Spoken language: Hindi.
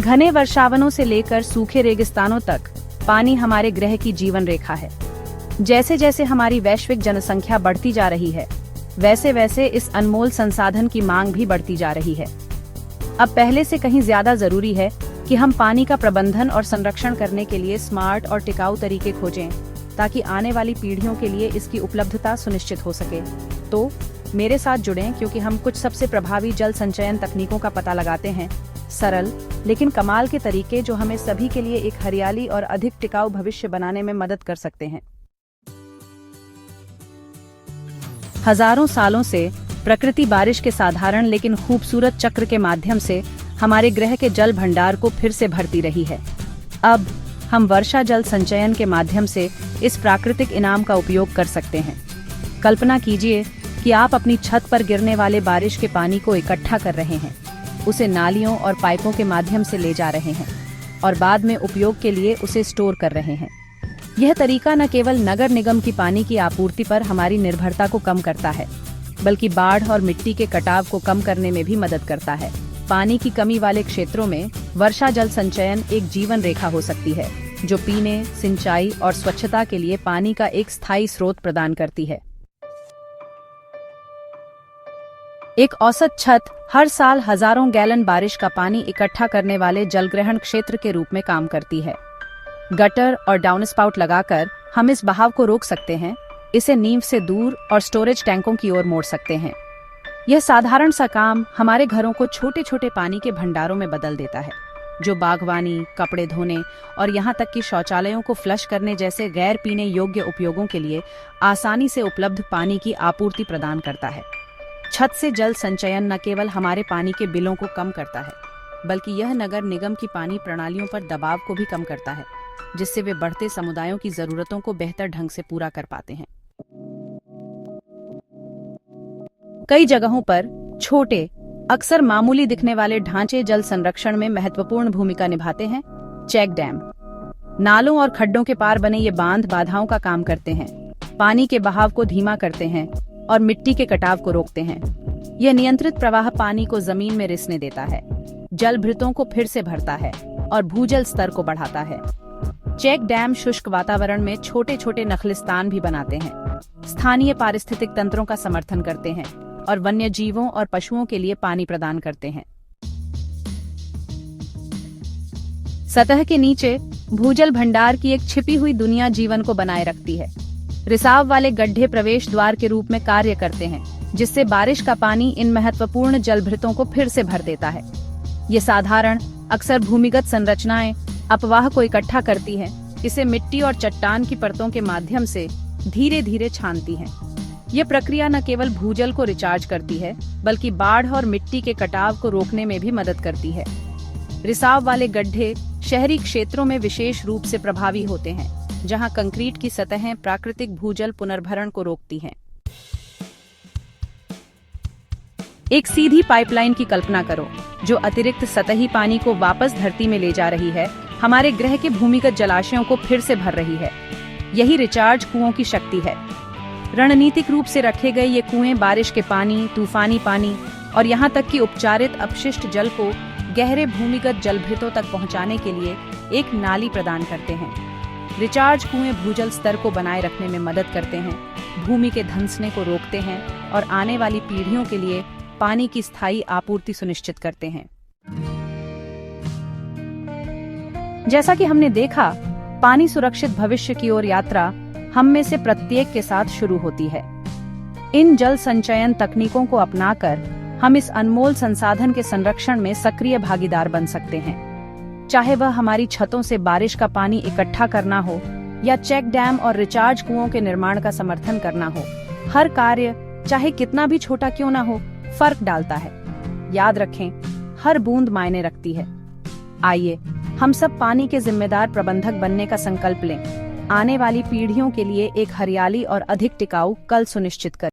घने वर्षावनों से लेकर सूखे रेगिस्तानों तक पानी हमारे ग्रह की जीवन रेखा है। जैसे जैसे हमारी वैश्विक जनसंख्या बढ़ती जा रही है, वैसे वैसे इस अनमोल संसाधन की मांग भी बढ़ती जा रही है। अब पहले से कहीं ज्यादा जरूरी है कि हम पानी का प्रबंधन और संरक्षण करने के लिए स्मार्ट और टिकाऊ तरीके खोजें, ताकि आने वाली पीढ़ियों के लिए इसकी उपलब्धता सुनिश्चित हो सके। तो मेरे साथ जुड़ें, क्योंकि हम कुछ सबसे प्रभावी जल संचयन तकनीकों का पता लगाते हैं, सरल लेकिन कमाल के तरीके जो हमें सभी के लिए एक हरियाली और अधिक टिकाऊ भविष्य बनाने में मदद कर सकते हैं। हजारों सालों से प्रकृति बारिश के साधारण लेकिन खूबसूरत चक्र के माध्यम से हमारे ग्रह के जल भंडार को फिर से भरती रही है। अब हम वर्षा जल संचयन के माध्यम से इस प्राकृतिक इनाम का उपयोग कर सकते हैं। कल्पना कीजिए कि आप अपनी छत पर गिरने वाले बारिश के पानी को इकट्ठा कर रहे हैं, उसे नालियों और पाइपों के माध्यम से ले जा रहे हैं और बाद में उपयोग के लिए उसे स्टोर कर रहे हैं। यह तरीका न केवल नगर निगम की पानी की आपूर्ति पर हमारी निर्भरता को कम करता है, बल्कि बाढ़ और मिट्टी के कटाव को कम करने में भी मदद करता है। पानी की कमी वाले क्षेत्रों में वर्षा जल संचयन एक जीवन रेखा हो सकती है, जो पीने, सिंचाई और स्वच्छता के लिए पानी का एक स्थायी स्रोत प्रदान करती है। एक औसत छत हर साल हजारों गैलन बारिश का पानी इकट्ठा करने वाले जलग्रहण क्षेत्र के रूप में काम करती है। गटर और डाउनस्पाउट लगाकर हम इस बहाव को रोक सकते हैं, इसे नींव से दूर और स्टोरेज टैंकों की ओर मोड़ सकते हैं। यह साधारण सा काम हमारे घरों को छोटे छोटे पानी के भंडारों में बदल देता है, जो बागवानी, कपड़े धोने और यहाँ तक कि शौचालयों को फ्लश करने जैसे गैर पीने योग्य उपयोगों के लिए आसानी से उपलब्ध पानी की आपूर्ति प्रदान करता है। छत से जल संचयन न केवल हमारे पानी के बिलों को कम करता है, बल्कि यह नगर निगम की पानी प्रणालियों पर दबाव को भी कम करता है, जिससे वे बढ़ते समुदायों की जरूरतों को बेहतर ढंग से पूरा कर पाते हैं। कई जगहों पर छोटे, अक्सर मामूली दिखने वाले ढांचे जल संरक्षण में महत्वपूर्ण भूमिका निभाते हैं। चेक डैम, नालों और खड्डों के पार बने ये बांध बाधाओं का काम करते हैं, पानी के बहाव को धीमा करते हैं और मिट्टी के कटाव को रोकते हैं। यह नियंत्रित प्रवाह पानी को जमीन में रिसने देता है, जल भृतों को फिर से भरता है और भूजल स्तर को बढ़ाता है। चेक डैम शुष्क वातावरण में छोटे छोटे नखलिस्तान भी बनाते हैं, स्थानीय पारिस्थितिक तंत्रों का समर्थन करते हैं और वन्य जीवों और पशुओं के लिए पानी प्रदान करते हैं। सतह के नीचे भूजल भंडार की एक छिपी हुई दुनिया जीवन को बनाए रखती है। रिसाव वाले गड्ढे प्रवेश द्वार के रूप में कार्य करते हैं, जिससे बारिश का पानी इन महत्वपूर्ण जलभृतों को फिर से भर देता है। ये साधारण, अक्सर भूमिगत संरचनाएं अपवाह को इकट्ठा करती हैं, इसे मिट्टी और चट्टान की परतों के माध्यम से धीरे धीरे छानती हैं। यह प्रक्रिया न केवल भूजल को रिचार्ज करती है, बल्कि बाढ़ और मिट्टी के कटाव को रोकने में भी मदद करती है। रिसाव वाले गड्ढे शहरी क्षेत्रों में विशेष रूप से प्रभावी होते हैं, जहां कंक्रीट की सतहें प्राकृतिक भूजल पुनर्भरण को रोकती हैं। एक सीधी पाइपलाइन की कल्पना करो, जो अतिरिक्त सतही पानी को वापस धरती में ले जा रही है, हमारे ग्रह के भूमिगत जलाशयों को फिर से भर रही है। यही रिचार्ज कुओं की शक्ति है। रणनीतिक रूप से रखे गए ये कुएं बारिश के पानी, तूफानी पानी और यहाँ तक कि उपचारित अपशिष्ट जल को गहरे भूमिगत जलभृतों तक पहुँचाने के लिए एक नाली प्रदान करते हैं। रिचार्ज कुएं भूजल स्तर को बनाए रखने में मदद करते हैं, भूमि के धंसने को रोकते हैं और आने वाली पीढ़ियों के लिए पानी की स्थायी आपूर्ति सुनिश्चित करते हैं। जैसा कि हमने देखा, पानी सुरक्षित भविष्य की ओर यात्रा हम में से प्रत्येक के साथ शुरू होती है। इन जल संचयन तकनीकों को अपनाकर हम इस अनमोल संसाधन के संरक्षण में सक्रिय भागीदार बन सकते हैं। चाहे वह हमारी छतों से बारिश का पानी इकट्ठा करना हो या चेक डैम और रिचार्ज कुओं के निर्माण का समर्थन करना हो, हर कार्य चाहे कितना भी छोटा क्यों ना हो, फर्क डालता है। याद रखें, हर बूंद मायने रखती है। आइए हम सब पानी के जिम्मेदार प्रबंधक बनने का संकल्प लें, आने वाली पीढ़ियों के लिए एक हरियाली और अधिक टिकाऊ कल सुनिश्चित करें।